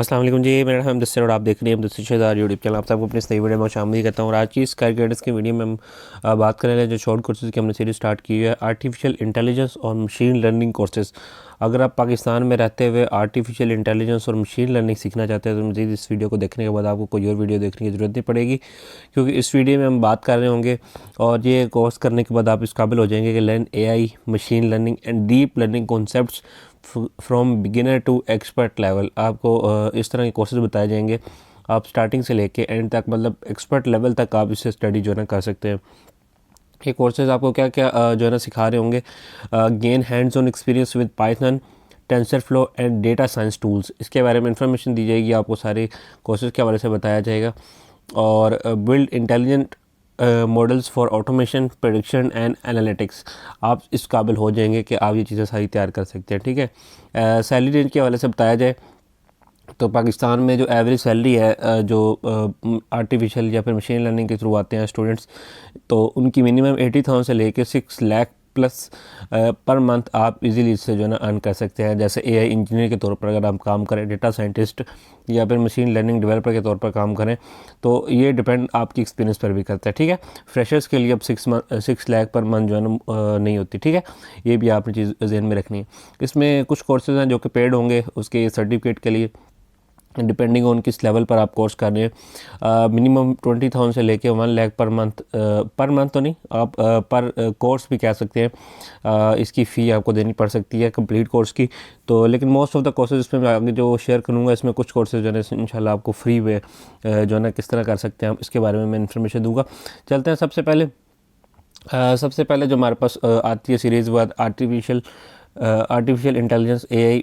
अस्सलाम वालेकुम जी, मेरा नाम दस्तर और आप देख रहे हैं दस्तर शहजाद यूट्यूब चैनल। आप सबको अपनी इस नई वीडियो में शामिल करता हूँ। और आज की इस कार गाइडेंस की वीडियो में हम बात करेंगे जो शॉर्ट कोर्सेज़ की हमने सीरीज स्टार्ट की है, आर्टिफिशियल इंटेलिजेंस और मशीन लर्निंग कोर्सेज़। अगर आप पाकिस्तान में रहते हुए आर्टिफिशियल इंटेलिजेंस और मशीन लर्निंग सीखना चाहते हैं तो मज़ीद इस वीडियो को देखने के बाद आपको कोई और वीडियो देखने की ज़रूरत नहीं पड़ेगी, क्योंकि इस वीडियो में हम बात कर रहे होंगे और ये कोर्स करने के बाद आप इस काबिल हो जाएंगे कि learn AI, machine learning and deep learning concepts from beginner to expert level. आपको इस तरह के कोर्सेज बताए जाएंगे, आप स्टार्टिंग से लेके एंड तक, मतलब एक्सपर्ट लेवल तक आप इससे स्टडी जो है ना कर सकते हैं। ये कोर्सेज आपको क्या क्या जो है ना सिखा रहे होंगे। Gain hands on experience with Python, tensor flow and data science tools, इसके बारे में इंफॉर्मेशन दी जाएगी आपको, सारे कोर्सेज के हवाले से बताया जाएगा। और build intelligent models for automation, prediction and analytics, आप इस काबिल हो जाएंगे कि आप ये चीज़ें सारी तैयार कर सकते हैं। ठीक है। सैलरी रेंज के हवाले से बताया जाए तो पाकिस्तान में जो एवरेज सैलरी है जो आर्टिफिशियल या फिर मशीन लर्निंग के थ्रू आते हैं स्टूडेंट्स, तो उनकी मिनिमम 80,000 से लेके 6 लाख प्लस पर मंथ आप इजीली इससे जो है ना अर्न कर सकते हैं। जैसे एआई इंजीनियर के तौर पर अगर आप काम करें, डेटा साइंटिस्ट या फिर मशीन लर्निंग डेवलपर के तौर पर काम करें, तो ये डिपेंड आपकी एक्सपीरियंस पर भी करता है। ठीक है। फ्रेशर्स के लिए अब 6 लाख पर मंथ जो है ना नहीं होती। ठीक है, ये भी आपने चीज़ जहन में रखनी है। इसमें कुछ कोर्सेज हैं जो कि पेड होंगे उसके सर्टिफिकेट के लिए, डिपेंडिंग ऑन किस लेवल पर आप कोर्स कर रहे हैं। मिनिमम 20,000 से लेके 1 लाख पर मंथ तो नहीं, आप पर कोर्स भी कह सकते हैं। इसकी फ़ी आपको देनी पड़ सकती है कंप्लीट कोर्स की। तो लेकिन मोस्ट ऑफ द कोर्सेज इसमें मैं आगे जो शेयर करूँगा, इसमें कुछ कोर्सेज जो है इंशाल्लाह आपको फ्री में जो है ना किस तरह कर सकते हैं, इसके बारे में मैं इन्फॉर्मेशन दूँगा। चलते हैं सबसे पहले जो हमारे पास आती है सीरीज़ बाद आर्टिफिशियल इंटेलिजेंस एआई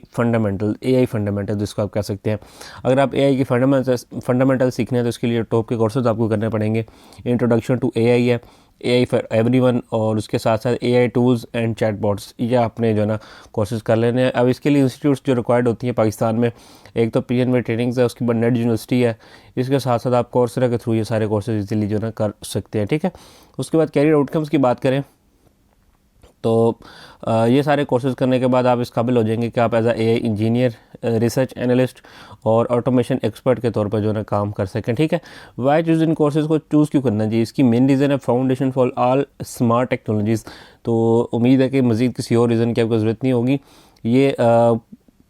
फंडामेंटल जिसको आप कह सकते हैं। अगर आप एआई की फंडामेंटल सीखने हैं तो इसके लिए टॉप के कोर्सेज आपको करने पड़ेंगे। इंट्रोडक्शन टू एआई है, एआई फॉर एवरीवन, और उसके साथ साथ एआई टूल्स एंड चैटबॉट्स, ये आपने जो है ना कोर्सेज कर लेने हैं। अब इसके लिए इंस्टीट्यूट्स जो रिक्वायर्ड होती हैं पाकिस्तान में, एक तो पीएनबी ट्रेनिंग्स है, उसके बाद नेट यूनिवर्सिटी है। इसके साथ साथ आप कोर्सेरा के थ्रू ये सारे कोर्सेज इजीली जो है ना कर सकते हैं। ठीक है। उसके बाद कैरियर आउटकम्स की बात करें तो ये सारे कोर्सेज करने के बाद आप इस काबिल हो जाएंगे कि आप as AI engineer, research analyst और ऑटोमेशन एक्सपर्ट के तौर पर जो है ना काम कर सकें। ठीक है। वाई चूज़ इन कोर्सेज़ को चूज़ क्यों करना चाहिए, इसकी मेन रीज़न है foundation for all smart technologies. तो उम्मीद है कि मज़ीद किसी और रीज़न की आपको ज़रूरत नहीं होगी। ये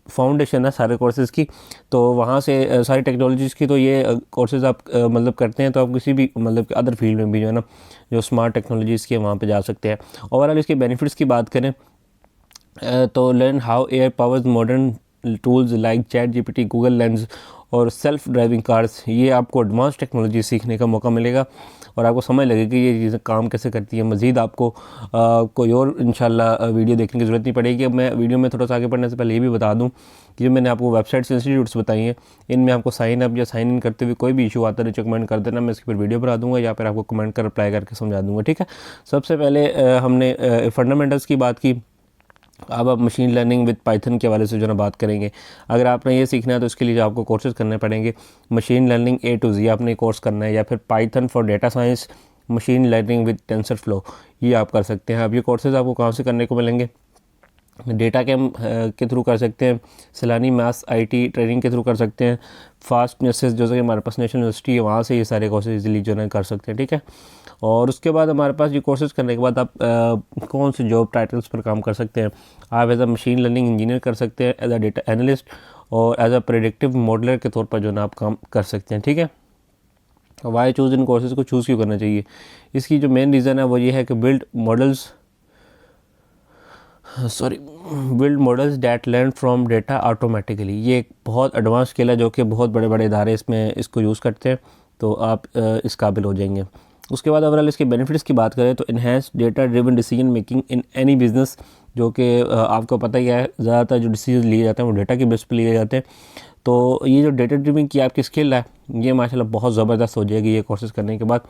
फाउंडेशन है सारे कोर्सेज़ की, तो वहाँ से सारी टेक्नोलॉजीज़ की, तो ये कोर्सेज़ आप मतलब करते हैं तो आप किसी भी मतलब अदर फील्ड में भी जो है ना जो स्मार्ट टेक्नोलॉजीज़ की है वहाँ पे जा सकते हैं। ओवरऑल इसके बेनिफिट्स की बात करें तो learn how AI powers modern tools like chat GPT, Google lens और सेल्फ ड्राइविंग कार्स, ये आपको एडवांस टेक्नोलॉजी सीखने का मौका मिलेगा और आपको समझ लगेगी कि ये चीज़ें काम कैसे करती है। मज़ीद आपको कोई और इंशाल्लाह वीडियो देखने की ज़रूरत नहीं पड़ेगी। अब मैं वीडियो में थोड़ा सा आगे बढ़ने से पहले ये भी बता दूं कि जो मैंने आपको वेबसाइट्स इंस्टीट्यूट्स बताई हैं, इनमें आपको साइन अप या साइन इन करते हुए कोई भी इशू आता है नीचे कमेंट कर देना, मैं इसके ऊपर वीडियो बना दूँगा या फिर आपको कमेंट कर रिप्लाई करके समझा दूँगा। ठीक है। सबसे पहले हमने फंडामेंटल्स की बात की, अब आप मशीन लर्निंग विद पाइथन के हवाले से जो ना बात करेंगे। अगर आपने ये सीखना है तो इसके लिए आपको कोर्सेज करने पड़ेंगे। Machine learning A to Z आपने कोर्स करना है, या फिर Python for data science, machine learning with tensor flow, ये आप कर सकते हैं। अब ये कोर्सेज आपको कहाँ से करने को मिलेंगे, डेटा कैम के थ्रू कर सकते हैं, सलानी मैथ्स आईटी ट्रेनिंग के थ्रू कर सकते हैं, फास्ट नेसेस जो कि हमारे पास नेशनल यूनिवर्सिटी है वहाँ से ये सारे कोर्सेज इजीली जो है कर सकते हैं। ठीक है। और उसके बाद हमारे पास ये कोर्सेज करने के बाद आप कौन से जॉब टाइटल्स पर काम कर सकते हैं। आप as a machine learning engineer कर सकते हैं, एज अ डेटा एनालिस्ट और एज अ प्रेडिक्टिव मॉडलर के तौर पर जो है आप काम कर सकते हैं। ठीक है। वाई चूज़ इन कोर्सेज़ को चूज़ क्यों करना चाहिए, इसकी जो मेन रीज़न है वो ये है कि build models that learn from data automatically, ये एक बहुत एडवांस स्किल है जो कि बहुत बड़े बड़े इदारे इसमें इसको यूज़ करते हैं, तो आप इस काबिल हो जाएंगे। उसके बाद ओवरऑल इसके बेनिफिट्स की बात करें तो enhance data driven decision making in any business, जो कि आपको पता ही है ज़्यादातर जो डिसीजन लिए जाते हैं वो डेटा के बेस पर लिए जाते हैं। तो ये जो डेटा ड्रिवन की आपकी स्किल है ये माशाल्लाह बहुत ज़बरदस्त हो जाएगी ये कोर्सेज़ करने के बाद,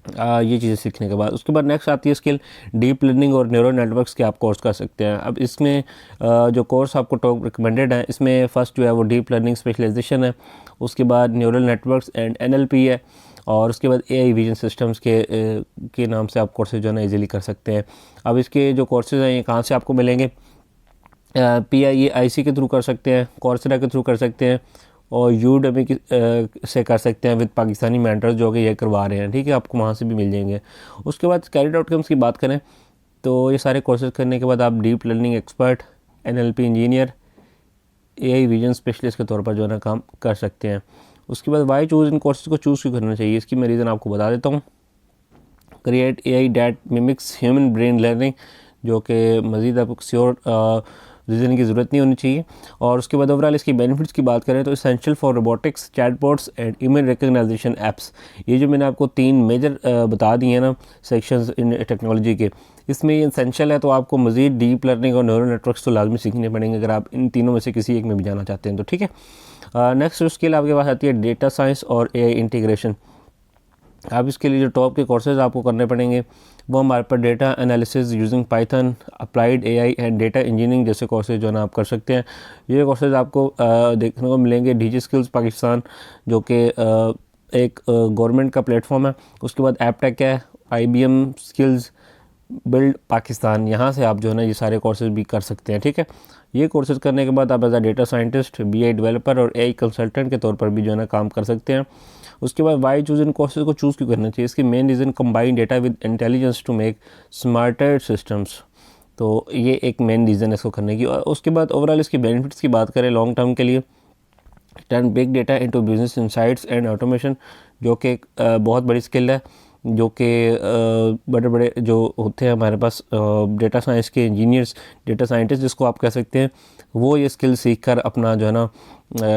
ये चीज़ें सीखने के बाद। उसके बाद नेक्स्ट आती है स्किल डीप लर्निंग और न्यूरल नेटवर्क्स के आप कोर्स कर सकते हैं। अब इसमें जो कोर्स आपको टॉप रिकमेंडेड है, इसमें फ़र्स्ट जो है वो डीप लर्निंग स्पेशलाइजेशन है, उसके बाद न्यूरल नेटवर्क्स एंड एनएलपी है, और उसके बाद एआई विजन सिस्टम्स के नाम से आप कोर्सेज जो है ना ईजिली कर सकते हैं। अब इसके जो कोर्सेज हैं ये कहाँ से आपको मिलेंगे, PIEIC के थ्रू कर सकते हैं, कोर्सेरा के थ्रू कर सकते हैं, और यूडेमी से कर सकते हैं विद पाकिस्तानी मेंटर्स जो कि ये करवा रहे हैं, ठीक है, आपको वहाँ से भी मिल जाएंगे। उसके बाद कैरियर आउटकम्स की बात करें तो ये सारे कोर्सेज करने के बाद आप deep learning expert, NLP engineer, AI vision specialist के तौर पर जो है ना काम कर सकते हैं। उसके बाद वाई चूज़ इन कोर्सेज को चूज़ क्यों करना चाहिए, इसकी मैं रीज़न आपको बता देता हूँ। Create AI that mimics human brain learning, जो कि मज़ीद आपको किसी और रीज़न की ज़रूरत नहीं होनी चाहिए। और उसके बाद ओवरऑल इसकी बेनिफिट्स की बात करें तो essential for robotics, chatbots and image recognisation apps. ये जो मैंने आपको 3 मेजर बता दिए हैं ना सेक्शंस इन टेक्नोलॉजी के, इसमें ये इसेंशियल है, तो आपको मज़ीद डीप लर्निंग और न्यूरल नेटवर्क्स तो लाजमी सीखने पड़ेंगे अगर आप इन तीनों में से किसी एक में भी जाना चाहते हैं तो, ठीक है। नेक्स्ट स्किल आपके पास आती है डेटा साइंस और AI इंटीग्रेशन। आप इसके लिए जो टॉप के कोर्सेज आपको करने पड़ेंगे वो हमारे पर data analysis using Python, applied AI and data engineering जैसे कोर्सेज जो है ना आप कर सकते हैं। ये कोर्सेज आपको देखने को मिलेंगे DG स्किल्स पाकिस्तान, जो कि एक गवर्नमेंट का प्लेटफॉर्म है। उसके बाद एपटेक है, IBM स्किल्स, बिल्ड पाकिस्तान, यहाँ से आप जो है ना ये सारे कोर्सेज भी कर सकते हैं, ठीक है। ये कोर्सेज करने के बाद आप as a data scientist, BI developer और AI कंसल्टेंट के तौर पर भी जो है ना काम कर सकते हैं। उसके बाद वाई चूज़ इन कोर्सेज को चूज़ क्यों करना चाहिए, इसकी main reason combine data with intelligence to make smarter systems, तो ये एक मेन रीज़न है इसको करने की। और उसके बाद ओवरऑल इसकी बेनिफिट्स की बात करें लॉन्ग टर्म के लिए, turn big data into business insights and automation, जो कि एक बहुत बड़ी स्किल है, जो कि बड़े बड़े जो होते हैं हमारे पास डेटा साइंस के इंजीनियर्स, डेटा साइंटिस्ट जिसको आप कह सकते हैं, वो ये स्किल सीख कर अपना जो है ना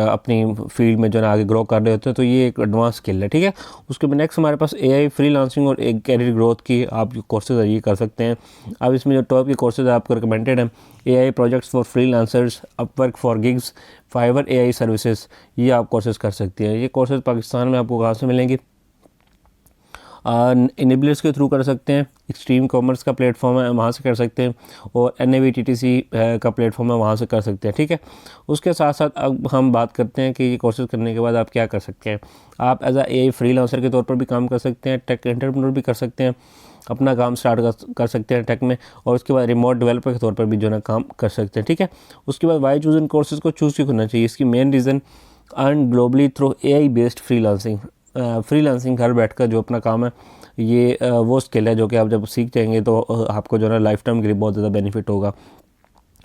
अपनी फील्ड में जो है ना आगे ग्रो कर रहे होते हैं, तो ये एक एडवांस स्किल है, ठीक है। उसके बाद नेक्स्ट हमारे पास AI फ्रीलांसिंग और एक कैरियर ग्रोथ की आप कोर्सेज ये कर सकते हैं। अब इसमें जो टॉप के कोर्सेज आपको रिकमेंडेड हैं, AI projects for freelancers, Upwork for gigs, Fiverr AI services, ये आप कोर्सेज कर सकते हैं। ये कोर्सेज पाकिस्तान में आपको कहाँ से मिलेंगे, इनेबलर्स के थ्रू कर सकते हैं, एक्सट्रीम कॉमर्स का प्लेटफॉर्म है वहाँ से कर सकते हैं, और NAVTTC का प्लेटफॉर्म है वहाँ से कर सकते हैं, ठीक है। उसके साथ साथ अब हम बात करते हैं कि ये कोर्सेज करने के बाद आप क्या कर सकते हैं। आप एज AI फ्रीलांसर के तौर पर भी काम कर सकते हैं, टेक एंटरप्रेन्योर भी कर सकते हैं, अपना काम स्टार्ट कर सकते हैं टेक में, और उसके बाद रिमोट डेवलपर के तौर पर भी जो है ना काम कर सकते हैं, ठीक है। उसके बाद वाई चूज़ इन कोर्सेज़ को चूज़ क्यों करना चाहिए, इसकी main reason earn globally through AI based freelancing. Freelancing घर बैठकर जो अपना काम है, ये वो स्किल है जो कि आप जब सीख जाएंगे तो आपको जो है ना लाइफ टाइम के लिए बहुत ज़्यादा बेनिफिट होगा।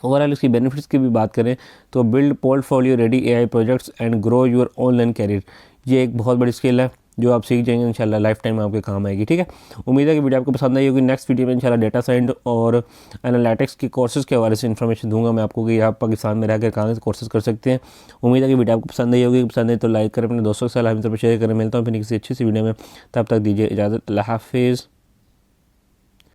ओवरऑल इसकी बेनिफिट्स की भी बात करें तो build portfolio ready AI projects and grow your online career, ये एक बहुत बड़ी स्किल है जो आप सीख जाएंगे, इंशाल्लाह लाइफ टाइम आपके काम आएगी, ठीक है। उम्मीद है कि वीडियो आपको पसंद आई होगी। नेक्स्ट वीडियो में इंशाल्लाह डेटा साइंस और एनालिटिक्स के कोर्सेज़ के हवाले से इन्फॉर्मेशन दूंगा मैं आपको कि आप पाकिस्तान में रहकर कहाँ से कोर्सेज़ कर सकते हैं। उम्मीद है कि वीडियो आपको पसंद आई होगी। पसंद आई तो लाइक करें, अपने दोस्तों के साथ शेयर करें। मिलता हूँ फिर किसी अच्छी सी वीडियो में, तब तक दीजिए इजाज़त, अल्लाह हाफिज़।